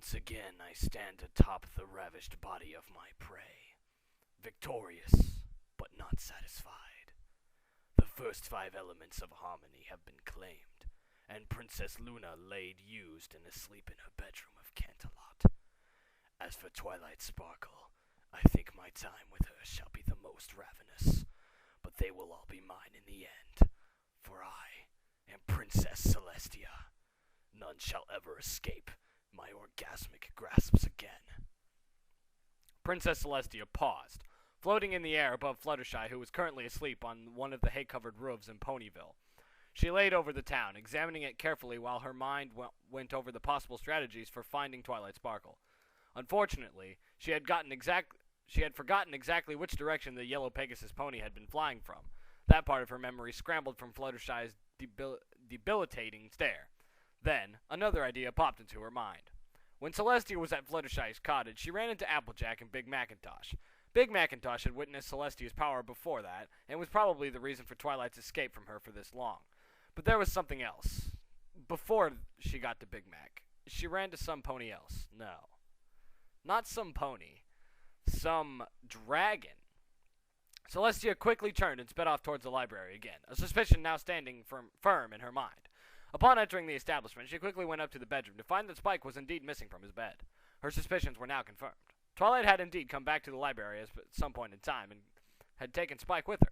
Once again I stand atop the ravished body of my prey, victorious, but not satisfied. The first 5 elements of harmony have been claimed, and Princess Luna laid used and asleep in her bedroom of Canterlot. As for Twilight Sparkle, I think my time with her shall be the most ravenous, but they will all be mine in the end, for I am Princess Celestia. None shall ever escape my orgasmic grasps again. Princess Celestia paused, floating in the air above Fluttershy, who was currently asleep on one of the hay-covered roofs in Ponyville. She laid over the town, examining it carefully while her mind went over the possible strategies for finding Twilight Sparkle. Unfortunately, she had forgotten exactly which direction the yellow Pegasus pony had been flying from. That part of her memory scrambled from Fluttershy's debilitating stare. Then, another idea popped into her mind. When Celestia was at Fluttershy's cottage, she ran into Applejack and Big Macintosh. Big Macintosh had witnessed Celestia's power before that, and was probably the reason for Twilight's escape from her for this long. But there was something else. Before she got to Big Mac, she ran to some pony else. No. Not some pony. Some dragon. Celestia quickly turned and sped off towards the library again, a suspicion now standing firm in her mind. Upon entering the establishment, she quickly went up to the bedroom to find that Spike was indeed missing from his bed. Her suspicions were now confirmed. Twilight had indeed come back to the library at some point in time and had taken Spike with her.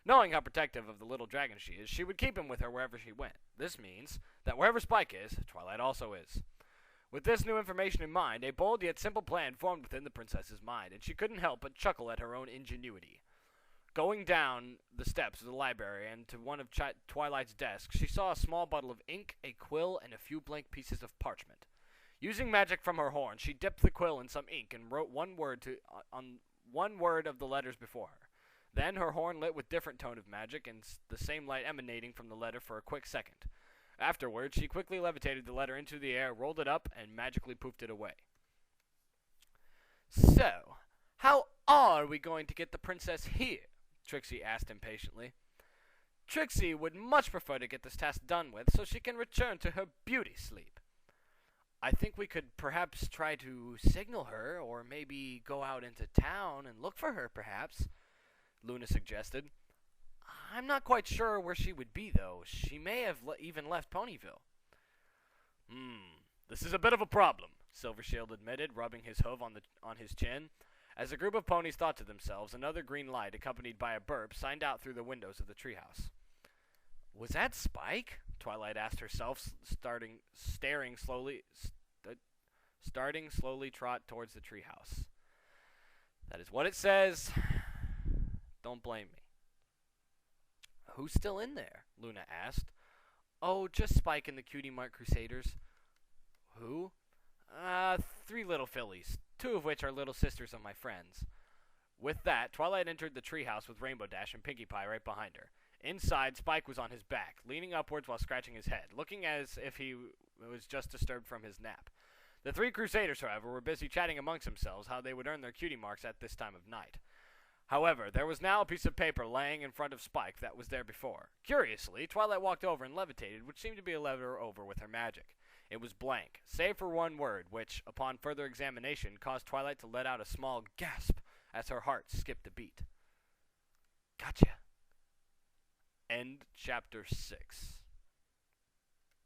Knowing how protective of the little dragon she is, she would keep him with her wherever she went. This means that wherever Spike is, Twilight also is. With this new information in mind, a bold yet simple plan formed within the princess's mind, and she couldn't help but chuckle at her own ingenuity. Going down the steps of the library and to one of Twilight's desks, she saw a small bottle of ink, a quill, and a few blank pieces of parchment. Using magic from her horn, she dipped the quill in some ink and wrote one word of the letters before her. Then her horn lit with different tone of magic, and the same light emanating from the letter for a quick second. Afterwards, she quickly levitated the letter into the air, rolled it up, and magically poofed it away. So, how are we going to get the princess here? Trixie asked impatiently. Trixie would much prefer to get this task done with so she can return to her beauty sleep. I think we could perhaps try to signal her, or maybe go out into town and look for her, perhaps, Luna suggested. I'm not quite sure where she would be, though. She may have even left Ponyville. This is a bit of a problem, Silvershield admitted, rubbing his hoof on his chin. As a group of ponies thought to themselves, another green light, accompanied by a burp, signed out through the windows of the treehouse. Was that Spike? Twilight asked herself, starting slowly trot towards the treehouse. That is what it says. Don't blame me. Who's still in there? Luna asked. Oh, just Spike and the Cutie Mark Crusaders. Who? 3 little fillies, 2 of which are little sisters of my friends. With that, Twilight entered the treehouse with Rainbow Dash and Pinkie Pie right behind her. Inside, Spike was on his back, leaning upwards while scratching his head, looking as if he was just disturbed from his nap. The 3 Crusaders, however, were busy chatting amongst themselves how they would earn their cutie marks at this time of night. However, there was now a piece of paper laying in front of Spike that was there before. Curiously, Twilight walked over and levitated, which seemed to be a lever over with her magic. It was blank, save for one word, which, upon further examination, caused Twilight to let out a small gasp as her heart skipped a beat. Gotcha. End chapter 6.